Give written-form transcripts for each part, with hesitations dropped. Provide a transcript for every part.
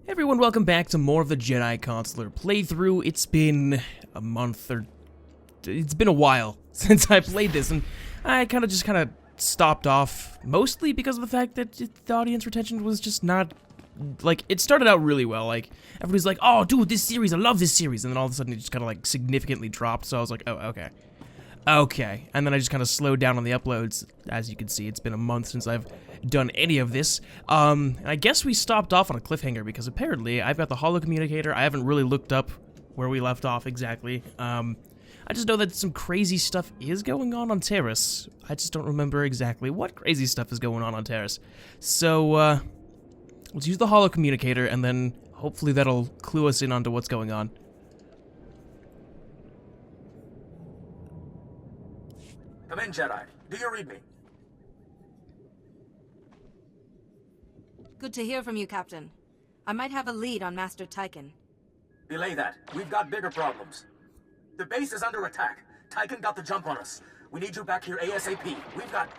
Everyone, welcome back to more of the Jedi Consular playthrough. It's been a month, or it's been a while since I played this, and I kind of stopped off, mostly because of the fact that the audience retention was just not, like, it started out really well. Like, everybody's like, oh, dude, this series, I love this series, and then all of a sudden it just kind of, like, significantly dropped, so I was like, oh, okay. Okay, and then I just kind of slowed down on the uploads. As you can see, it's been a month since I've done any of this. And I guess we stopped off on a cliffhanger because apparently I've got the holo communicator. I haven't really looked up where we left off exactly. I just know that some crazy stuff is going on Terrace. I just don't remember exactly what crazy stuff is going on Terrace. So, let's use the holo communicator and then hopefully that'll clue us in onto what's going on. Come in, Jedi. Do you read me? Good to hear from you, Captain. I might have a lead on Master Tyken. Delay that. We've got bigger problems. The base is under attack. Tyken got the jump on us. We need you back here ASAP. We've got...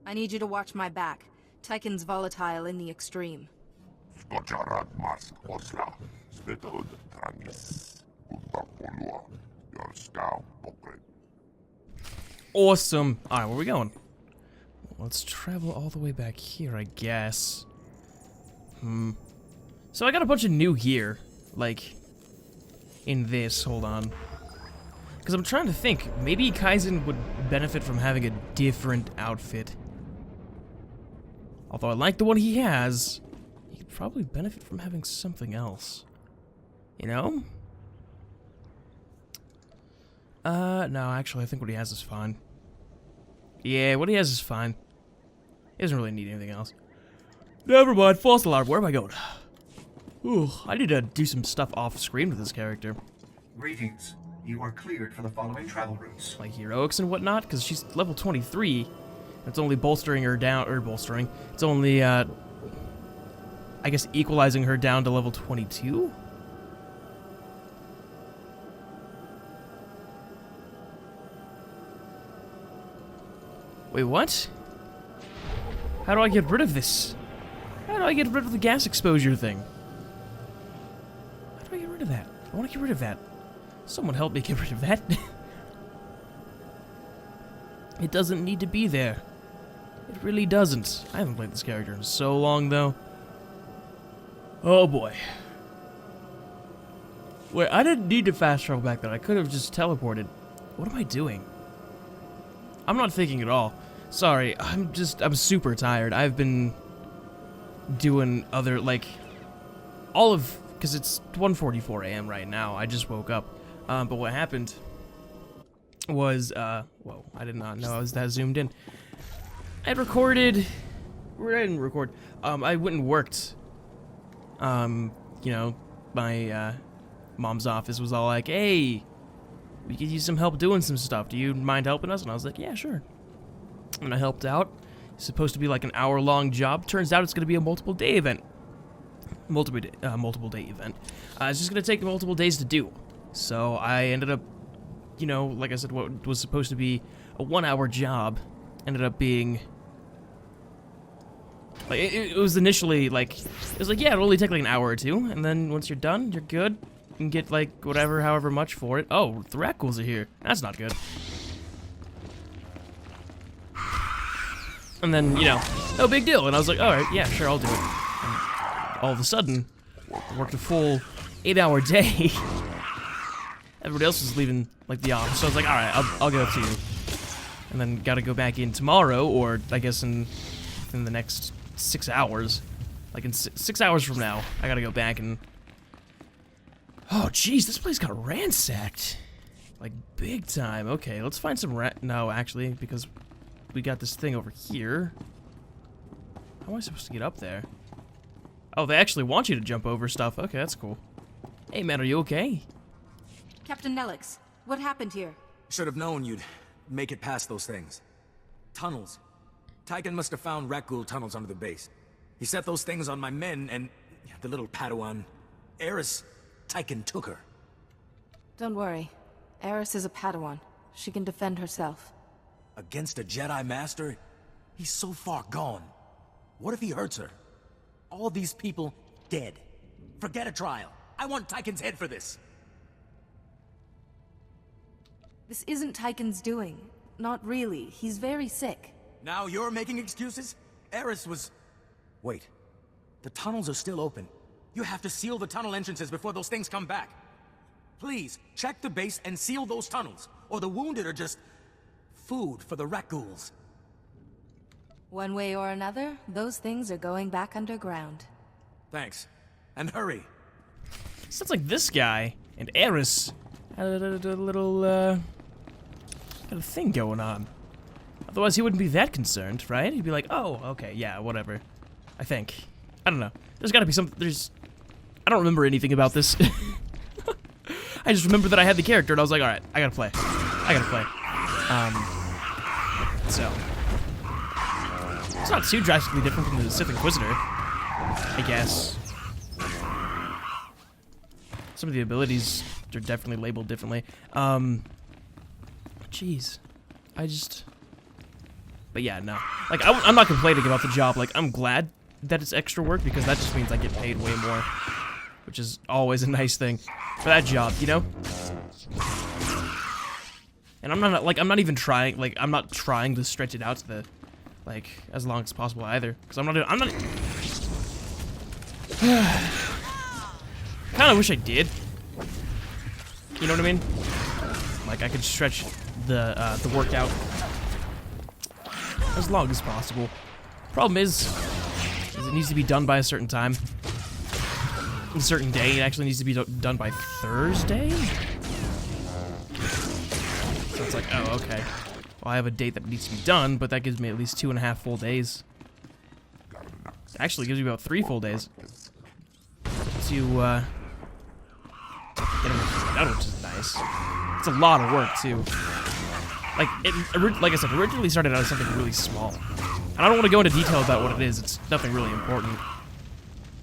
I need you to watch my back. Tyken's volatile in the extreme. Awesome. Alright, where are we going? Let's travel all the way back here, I guess. So I got a bunch of new gear, like, in this. Hold on. Because I'm trying to think, maybe Kaizen would benefit from having a different outfit. Although I like the one he has, he could probably benefit from having something else. You know? No, actually, I think what he has is fine. Yeah, what he has is fine. He doesn't really need anything else. Never mind, false alarm. Where am I going? Ooh, I need to do some stuff off screen with this character. Greetings. You are cleared for the following travel routes. Like heroics and whatnot, because she's level 23. It's only bolstering her down, or bolstering. It's only, I guess equalizing her down to level 22? Wait, what? How do I get rid of this? How do I get rid of the gas exposure thing? How do I get rid of that? I want to get rid of that. Someone help me get rid of that. It doesn't need to be there. It really doesn't. I haven't played this character in so long, though. Oh, boy. Wait, I didn't need to fast travel back then. I could have just teleported. What am I doing? I'm not thinking at all. Sorry, I'm super tired. I've been doing other, like, because it's 1:44 a.m. right now. I just woke up. But what happened was, whoa, I did not know I was that zoomed in. I didn't record. I went and worked. You know, my, mom's office was all like, hey, we could use some help doing some stuff. Do you mind helping us? And I was like, yeah, sure. And I helped out. It's supposed to be like an hour-long job. Turns out it's going to be a multiple-day event. Multiple-day event. It's just going to take multiple days to do. So I ended up, you know, like I said, what was supposed to be a 1-hour job ended up being... Like, it was initially, like... It was like, yeah, it'll only take like an hour or two. And then once you're done, you're good. You can get, like, whatever, however much for it. Oh, the Thrackles are here. That's not good. And then, you know, no big deal. And I was like, alright, yeah, sure, I'll do it. And all of a sudden, I worked a full 8-hour day. Everybody else was leaving, like, the office. So I was like, alright, I'll get up to you. And then gotta go back in tomorrow, or I guess in the next 6 hours. Like, in 6 hours from now, I gotta go back and... Oh, jeez, this place got ransacked. Like, big time. Okay, let's find some No, actually, because we got this thing over here. How am I supposed to get up there? Oh, they actually want you to jump over stuff. Okay, that's cool. Hey, man, are you okay? Captain Nelix, what happened here? Should have known you'd make it past those things. Tunnels. Tyken must have found Rakghoul tunnels under the base. He set those things on my men, and the little Padawan, Eris, Tyken took her. Don't worry. Eris is a Padawan. She can defend herself. Against a Jedi Master? He's so far gone. What if he hurts her? All these people dead. Forget a trial. I want Tyken's head for this. This isn't Tyken's doing. Not really. He's very sick. Now you're making excuses? Eris was... Wait. The tunnels are still open. You have to seal the tunnel entrances before those things come back. Please, check the base and seal those tunnels, or the wounded are just... food for the rat ghouls. One way or another, those things are going back underground. Thanks. And hurry. Sounds like this guy and Eris had a little, got a thing going on. Otherwise, he wouldn't be that concerned, right? He'd be like, oh, okay, yeah, whatever. I think. I don't know. There's gotta be some, I don't remember anything about this. I just remember that I had the character, and I was like, alright, I gotta play. So. It's not too drastically different from the Sith Inquisitor, I guess. Some of the abilities are definitely labeled differently. Jeez. But yeah, no. Like, I'm not complaining about the job. Like, I'm glad that it's extra work, because that just means I get paid way more. Which is always a nice thing for that job, you know? And I'm not even trying, like, I'm not trying to stretch it out to the, like, as long as possible either. Because I'm not kind of wish I did. You know what I mean? Like, I could stretch the workout as long as possible. Problem is it needs to be done by a certain time. A certain day. It actually needs to be done by Thursday? So it's like, oh, okay. Well, I have a date that needs to be done, but that gives me at least 2.5 full days. Actually, gives me about 3 full days to get them done, which is nice. It's a lot of work too. Like I said, originally started out as something really small, and I don't want to go into detail about what it is. It's nothing really important.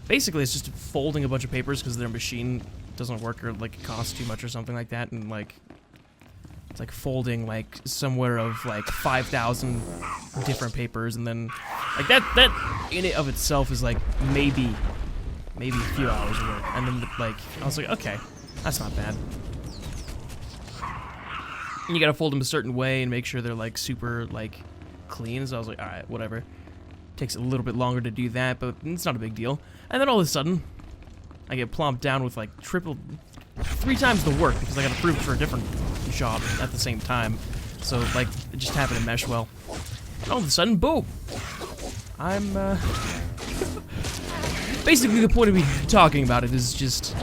Basically, it's just folding a bunch of papers because their machine doesn't work, or like it costs too much or something like that, and like it's like folding like somewhere of like 5,000 different papers, and then like that in it of itself is like maybe a few hours of work, and then like I was like, okay, that's not bad. And you gotta fold them a certain way and make sure they're like super like clean. So I was like, all right, whatever. Takes a little bit longer to do that, but it's not a big deal. And then all of a sudden, I get plopped down with like 3 times the work because I got approved for a different job at the same time. So like it just happened to mesh well. And all of a sudden, boom! I'm basically the point of me talking about it is just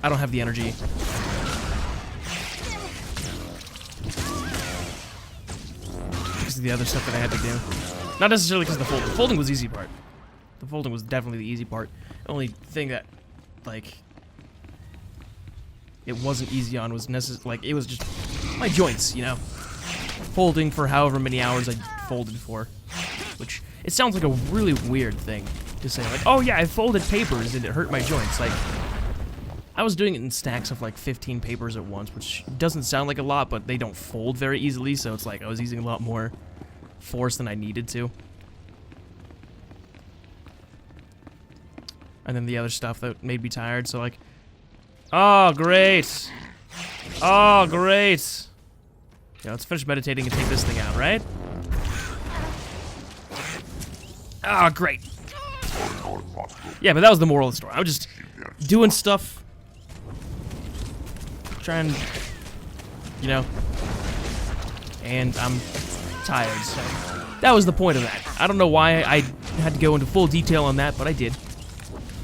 I don't have the energy. The other stuff that I had to do. Not necessarily because of the folding. The folding was the easy part. The folding was definitely the easy part. The only thing that, like, it wasn't easy on was like, it was just my joints, you know? Folding for however many hours I folded for. Which, it sounds like a really weird thing to say, like, oh yeah, I folded papers and it hurt my joints. Like, I was doing it in stacks of like 15 papers at once, which doesn't sound like a lot, but they don't fold very easily, so it's like I was using a lot more force than I needed to. And then the other stuff that made me tired, so like, oh great, oh great. Yeah, let's finish meditating and take this thing out, right? Ah, great. Yeah, but that was the moral of the story. I was just doing stuff, trying, you know, and I'm tired, so that was the point of that. I don't know why I had to go into full detail on that, but I did.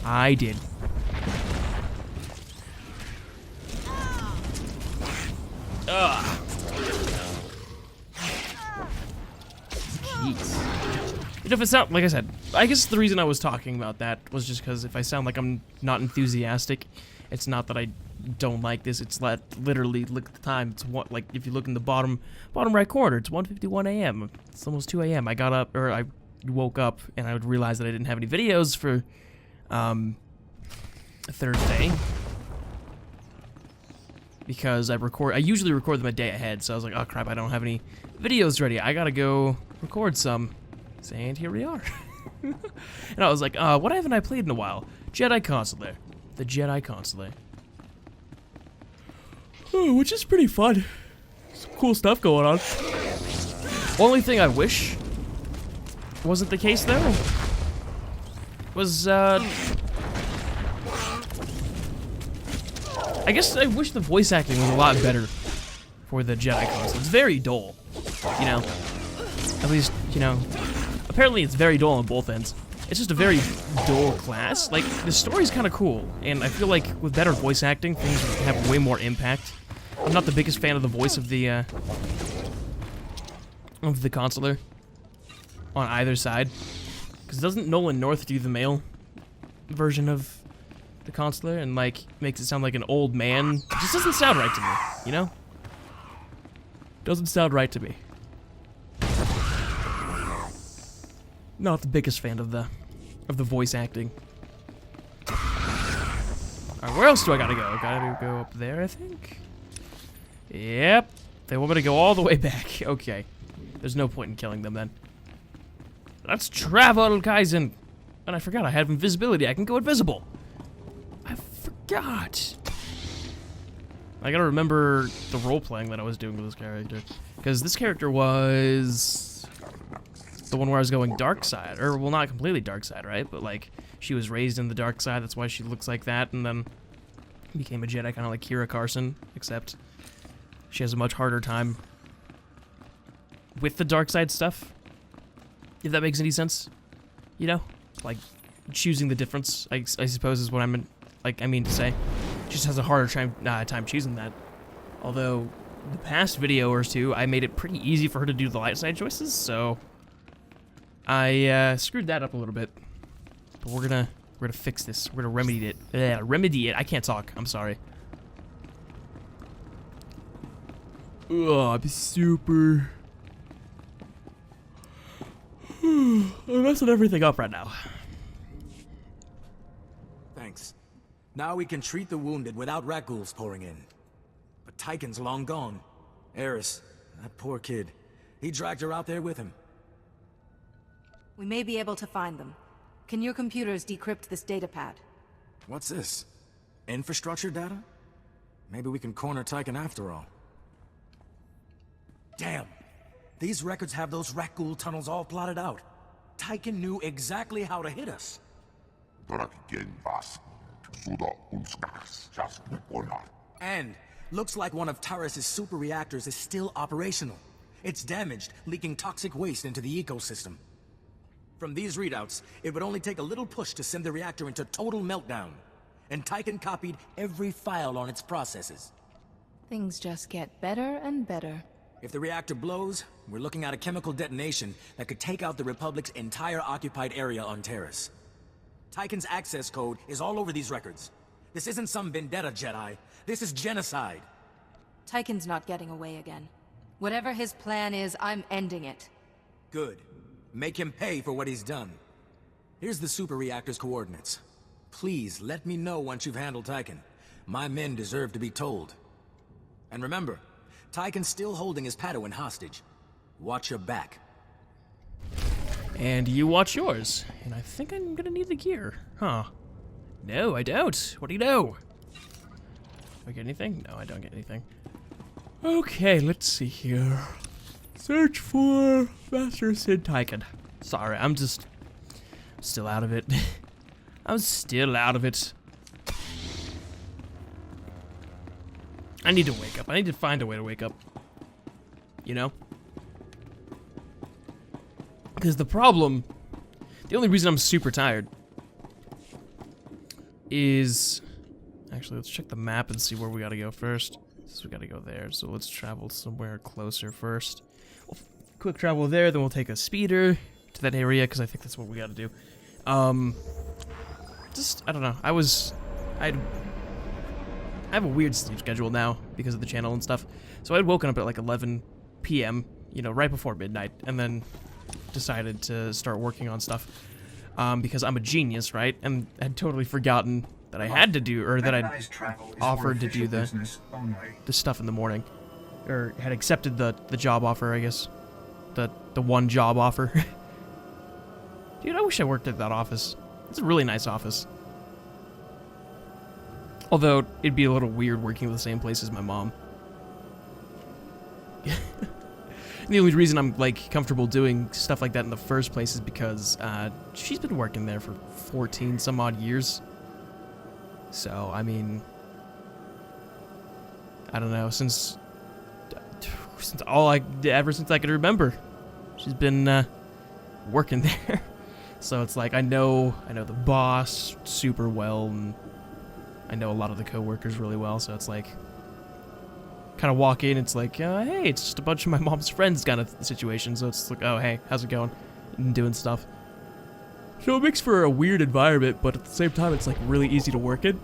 I did. Ugh. Jeez. You know, if it sound, like I said, I guess the reason I was talking about that was just because if I sound like I'm not enthusiastic, it's not that I don't like this. It's that literally, look at the time. It's what, like if you look in the bottom right corner, it's 1:51 a.m. It's almost 2 a.m. I got up, or I woke up, and I would realize that I didn't have any videos for Thursday. because I usually record them a day ahead, so I was like, oh crap, I don't have any videos ready. I gotta go record some. And here we are. And I was like, what haven't I played in a while? Jedi Consular. The Jedi Consular. Oh, which is pretty fun. Some cool stuff going on. Only thing I wish wasn't the case, though, was, I guess I wish the voice acting was a lot better for the Jedi Consular. It's very dull, you know? At least, you know, apparently it's very dull on both ends. It's just a very dull class. Like, the story's kind of cool, and I feel like with better voice acting, things would have way more impact. I'm not the biggest fan of the voice of the Consular on either side. Because doesn't Nolan North do the male version of the Consular and, like, makes it sound like an old man? It just doesn't sound right to me, you know? Doesn't sound right to me. Not the biggest fan of the voice acting. Alright, where else do I gotta go? Gotta go up there, I think? Yep. They want me to go all the way back. Okay. There's no point in killing them then. Let's travel, Kaizen! And I forgot I have invisibility. I can go invisible. I forgot. I gotta remember the role-playing that I was doing with this character. Because this character was the one where I was going dark side. Or, well, not completely dark side, right? But, like, she was raised in the dark side. That's why she looks like that. And then became a Jedi, kind of like Kira Carson. Except she has a much harder time with the dark side stuff. If that makes any sense. You know? Like, choosing the difference, I suppose is what I mean to say. She just has a harder time choosing that. Although, the past video or two, I made it pretty easy for her to do the light side choices, so I screwed that up a little bit. But we're gonna fix this. We're gonna remedy it. Remedy it. I can't talk. I'm sorry. Oh, I'm super. I'm messing everything up right now. Thanks. Now we can treat the wounded without rat ghouls pouring in. But Tyken's long gone. Eris, that poor kid. He dragged her out there with him. We may be able to find them. Can your computers decrypt this datapad? What's this? Infrastructure data? Maybe we can corner Tyken after all. Damn! These records have those rat ghoul tunnels all plotted out. Tyken knew exactly how to hit us. And looks like one of Taurus's super reactors is still operational. It's damaged, leaking toxic waste into the ecosystem. From these readouts, it would only take a little push to send the reactor into total meltdown. And Tyken copied every file on its processes. Things just get better and better. If the reactor blows, we're looking at a chemical detonation that could take out the Republic's entire occupied area on Terrace. Tyken's access code is all over these records. This isn't some vendetta, Jedi. This is genocide. Tyken's not getting away again. Whatever his plan is, I'm ending it. Good. Make him pay for what he's done. Here's the super reactor's coordinates. Please let me know once you've handled Tyken. My men deserve to be told. And remember, Tyken's still holding his Padawan hostage. Watch your back. And you watch yours. And I think I'm gonna need the gear. Huh. No, I don't. What do you know? Do I get anything? No, I don't get anything. Okay, let's see here. Search for Master Sid Tyken. Sorry, I'm just still out of it. I'm still out of it. I need to wake up. I need to find a way to wake up. You know? Because the only reason I'm super tired is... Actually, let's check the map and see where we gotta go first. So we gotta go there, so let's travel somewhere closer first. We'll quick travel there, then we'll take a speeder to that area, because I think that's what we gotta do. I don't know. I have a weird sleep schedule now because of the channel and stuff. So I'd woken up at like 11 p.m., you know, right before midnight, and then decided to start working on stuff because I'm a genius, right? And had totally forgotten that I had to do, or that I Mechanized travel is for offered to official do business only. the stuff in the morning, or had accepted the job offer, I guess, the one job offer. Dude, I wish I worked at that office. It's a really nice office. Although it'd be a little weird working at the same place as my mom. The only reason I'm like comfortable doing stuff like that in the first place is because she's been working there for 14 some odd years. So I mean, I don't know, since ever since I could remember, she's been working there. So it's like I know the boss super well, and I know a lot of the coworkers really well. So it's like, kind of walk in, it's like, hey, it's just a bunch of my mom's friends kind of situation. So it's like, oh, hey, how's it going? And doing stuff. So it makes for a weird environment, but at the same time, it's like really easy to work in.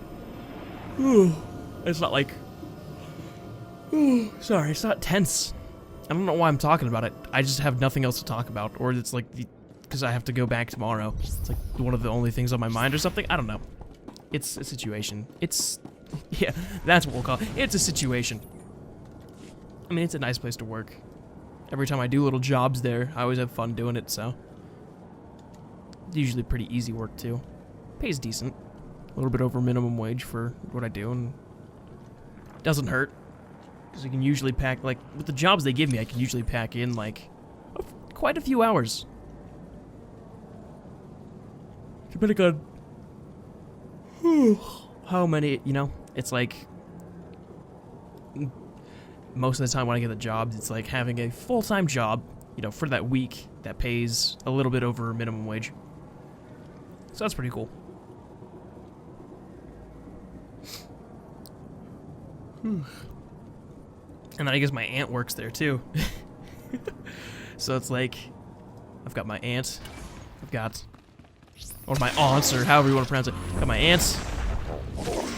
It's not like, sorry, it's not tense. I don't know why I'm talking about it. I just have nothing else to talk about, or it's like, because I have to go back tomorrow. It's like one of the only things on my mind or something. I don't know. It's a situation. Yeah, that's what we'll call it. It's a situation. I mean, it's a nice place to work. Every time I do little jobs there, I always have fun doing it, so. It's usually pretty easy work, too. Pays decent. A little bit over minimum wage for what I do, and doesn't hurt. Because I can usually pack, like, with the jobs they give me, I can usually pack in, like, quite a few hours. Depending on how many, you know, it's like, most of the time when I get the jobs, it's like having a full-time job, you know, for that week that pays a little bit over minimum wage. So that's pretty cool. And then I guess my aunt works there too. So it's like, I've got my aunt, or my aunts, or however you want to pronounce it. Got my aunts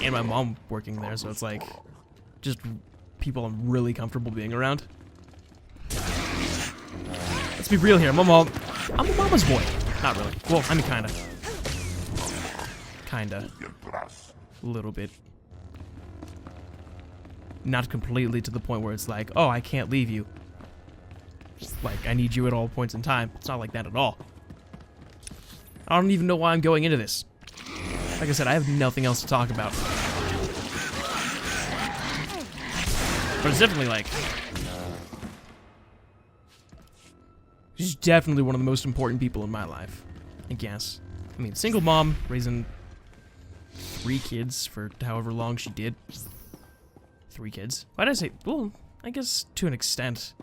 and my mom working there, so it's like just people I'm really comfortable being around. Let's be real here. I'm a mama's boy. Not really. Well, I mean, kinda. A little bit. Not completely to the point where it's like, oh, I can't leave you. Like, I need you at all points in time. It's not like that at all. I don't even know why I'm going into this. Like I said, I have nothing else to talk about. But it's definitely like... she's definitely one of the most important people in my life, I guess. I mean, single mom, raising 3 kids for however long she did. 3 kids. Why did I say... well, I guess to an extent.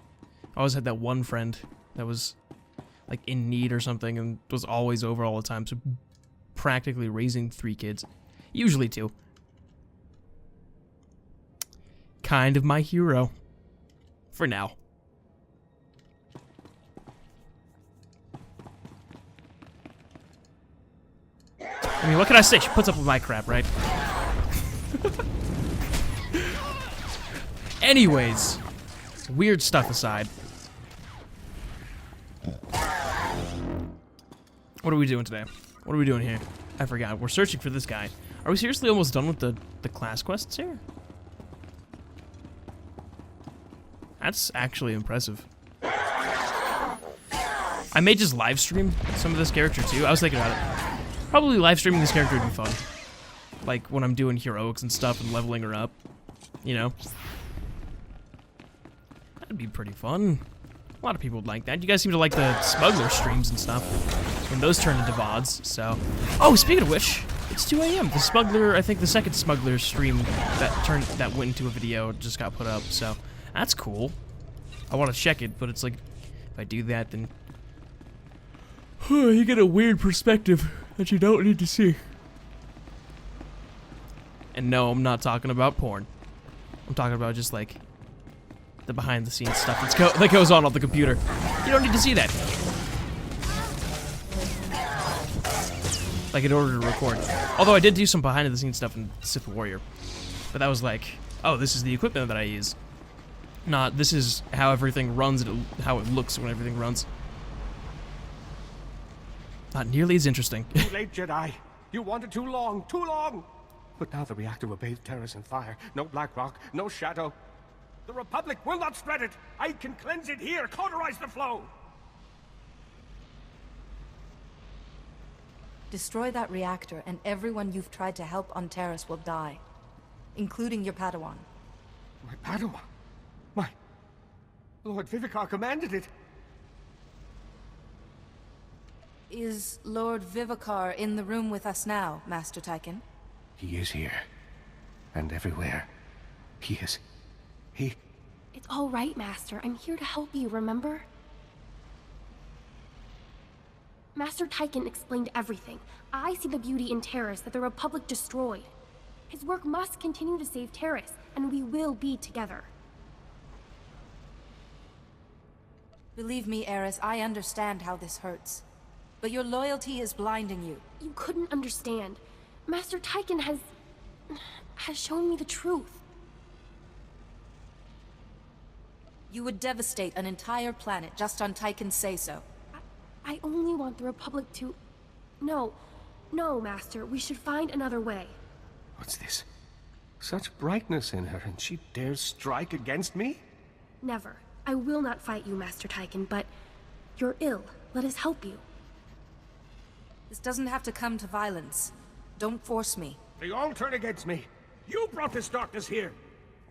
I always had that one friend that was... like in need or something, and was always over all the time, so practically raising 3 kids. Usually 2. Kind of my hero. For now. I mean, what can I say? She puts up with my crap, right? Anyways, weird stuff aside. What are we doing today? What are we doing here? I forgot. We're searching for this guy. Are we seriously almost done with the class quests here? That's actually impressive. I may just live stream some of this character too. I was thinking about it. Probably live streaming this character would be fun. Like when I'm doing heroics and stuff and leveling her up. You know? That'd be pretty fun. A lot of people would like that. You guys seem to like the smuggler streams and stuff. When those turn into VODs, so... oh, speaking of which, it's 2 a.m. The smuggler, I think the second smuggler stream that went into a video just got put up, so... that's cool. I want to check it, but it's like... if I do that, then... you get a weird perspective that you don't need to see. And no, I'm not talking about porn. I'm talking about just like... the behind-the-scenes stuff that goes on the computer. You don't need to see that. Like in order to record. Although I did do some behind-the-scenes stuff in Sith Warrior. But that was like, oh, this is the equipment that I use. Not, this is how everything runs, how it looks when everything runs. Not nearly as interesting. Too late, Jedi. You wanted too long, too long. But now the reactor will bathe Terrace in fire. No black rock, no shadow. The Republic will not spread it! I can cleanse it here, cauterize the flow! Destroy that reactor, and everyone you've tried to help on Terrace will die. Including your Padawan. My Padawan? My... Lord Vivicar commanded it! Is Lord Vivicar in the room with us now, Master Tyken? He is here. And everywhere. He is... He... It's all right, Master. I'm here to help you, remember? Master Tyken explained everything. I see the beauty in Terrace that the Republic destroyed. His work must continue to save Terrace, and we will be together. Believe me, Eris, I understand how this hurts. But your loyalty is blinding you. You couldn't understand. Master Tyken has shown me the truth. You would devastate an entire planet just on Tyken's say-so. I only want the Republic to... No, Master. We should find another way. What's this? Such brightness in her, and she dares strike against me? Never. I will not fight you, Master Tyken, but... You're ill. Let us help you. This doesn't have to come to violence. Don't force me. They all turn against me. You brought this darkness here.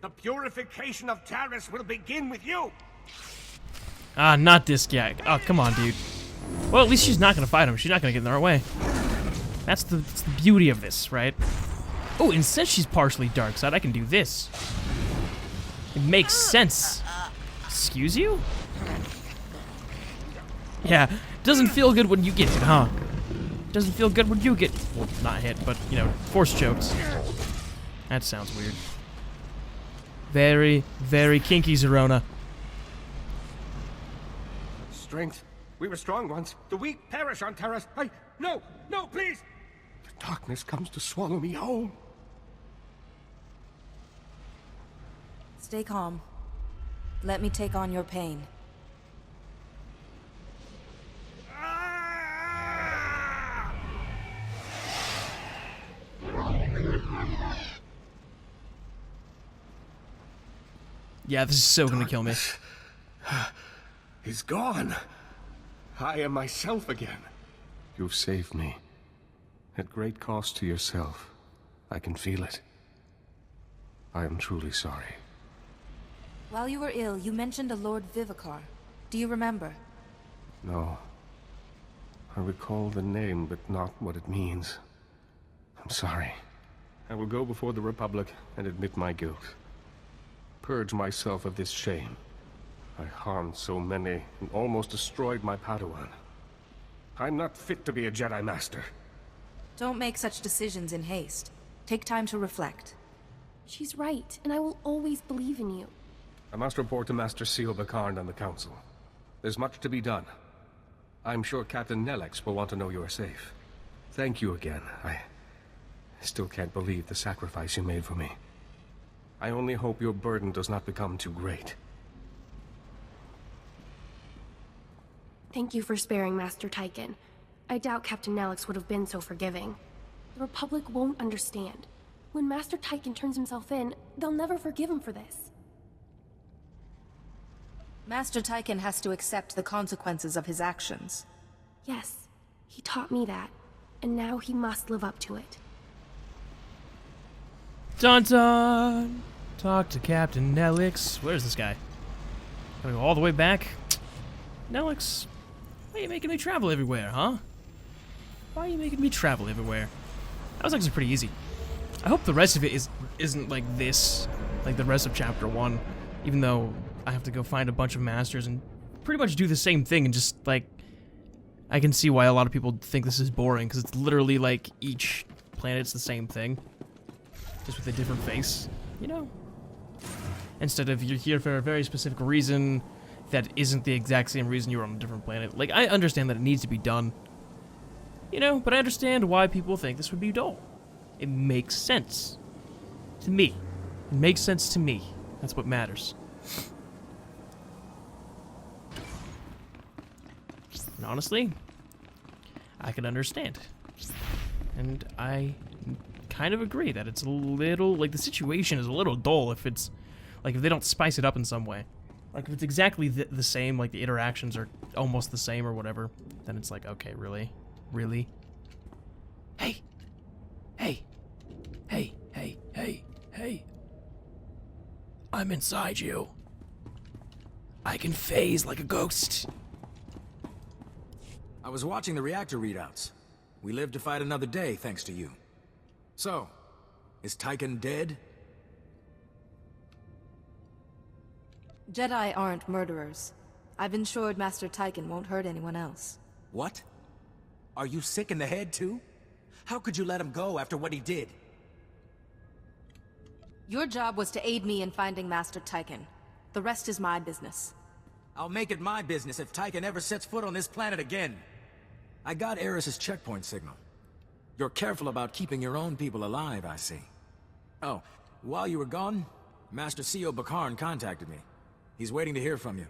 The purification of Terrace will begin with you. Ah, not this guy. Oh, come on, dude. Well, at least she's not gonna fight him. She's not gonna get in our way. That's the beauty of this, right? Oh, and since she's partially dark side, I can do this. It makes sense. Excuse you? Yeah, doesn't feel good when you get hit, huh? Doesn't feel good when you get, well, not hit, but, you know, force choked. That sounds weird. Very, very kinky, Zerona. Strength. We were strong once. The weak perish on Terrace. No, please! The darkness comes to swallow me whole. Stay calm. Let me take on your pain. Yeah, this is so gonna kill me. He's gone. I am myself again. You've saved me. At great cost to yourself. I can feel it. I am truly sorry. While you were ill, you mentioned a Lord Vivicar. Do you remember? No. I recall the name, but not what it means. I'm sorry. I will go before the Republic and admit my guilt. Purge myself of this shame. I harmed so many and almost destroyed my Padawan. I'm not fit to be a Jedi Master. Don't make such decisions in haste. Take time to reflect. She's right, and I will always believe in you. I must report to Master Seal Bakarn and the Council. There's much to be done. I'm sure Captain Nelix will want to know you are safe. Thank you again. I still can't believe the sacrifice you made for me. I only hope your burden does not become too great. Thank you for sparing Master Tyken. I doubt Captain Nelix would have been so forgiving. The Republic won't understand. When Master Tyken turns himself in, they'll never forgive him for this. Master Tyken has to accept the consequences of his actions. Yes, he taught me that, and now he must live up to it. Dun dun! Talk to Captain Nelix. Where's this guy? Gotta go all the way back? Nelix, why are you making me travel everywhere, huh? Why are you making me travel everywhere? That was actually pretty easy. I hope the rest of it isn't like this, like the rest of Chapter 1, even though I have to go find a bunch of masters and pretty much do the same thing and just, like, I can see why a lot of people think this is boring, because it's literally like each planet's the same thing, just with a different face, you know? Instead of you're here for a very specific reason that isn't the exact same reason you're on a different planet. Like, I understand that it needs to be done, you know, but I understand why people think this would be dull. It makes sense to me. It makes sense to me. That's what matters. And honestly, I can understand. And I kind of agree that it's a little, like, the situation is a little dull if it's, like, if they don't spice it up in some way. Like, if it's exactly the same, like, the interactions are almost the same or whatever, then it's like, okay, really? Really? Hey! Hey! Hey, hey, hey, hey. I'm inside you. I can phase like a ghost. I was watching the reactor readouts. We lived to fight another day, thanks to you. So, is Tyken dead? Jedi aren't murderers. I've ensured Master Tyken won't hurt anyone else. What? Are you sick in the head, too? How could you let him go after what he did? Your job was to aid me in finding Master Tyken. The rest is my business. I'll make it my business if Tyken ever sets foot on this planet again. I got Eris's checkpoint signal. You're careful about keeping your own people alive, I see. Oh, while you were gone, Master C.O. Bakarn contacted me. He's waiting to hear from you.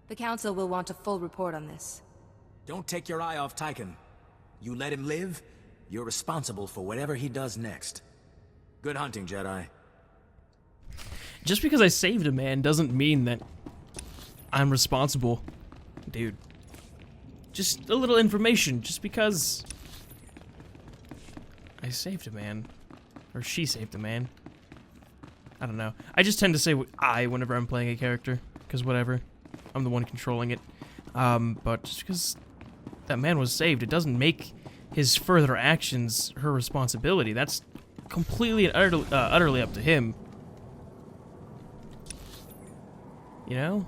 The Council will want a full report on this. Don't take your eye off Tyken. You let him live, you're responsible for whatever he does next. Good hunting, Jedi. Just because I saved a man doesn't mean that I'm responsible. Dude. Just a little information, just because I saved a man. Or she saved a man. I don't know. I just tend to say I whenever I'm playing a character, because whatever. I'm the one controlling it. But just because that man was saved, it doesn't make his further actions her responsibility. That's completely and utterly up to him. You know?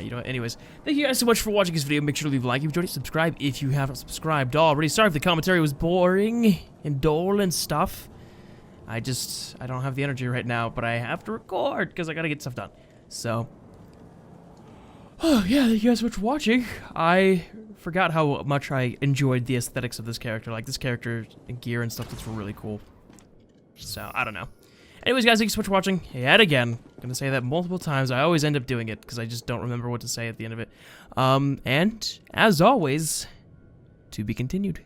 You know what? Anyways, thank you guys so much for watching this video. Make sure to leave a like if you enjoyed it. Subscribe if you haven't subscribed already. Sorry if the commentary was boring and dull and stuff. I don't have the energy right now, but I have to record because I gotta get stuff done. So, oh yeah, thank you guys so much for watching. I forgot how much I enjoyed the aesthetics of this character. Like, this character and gear and stuff, that's really cool. So, I don't know. Anyways, guys, thank you so much for watching. Yet again, I'm gonna say that multiple times. I always end up doing it because I just don't remember what to say at the end of it. And, as always, to be continued.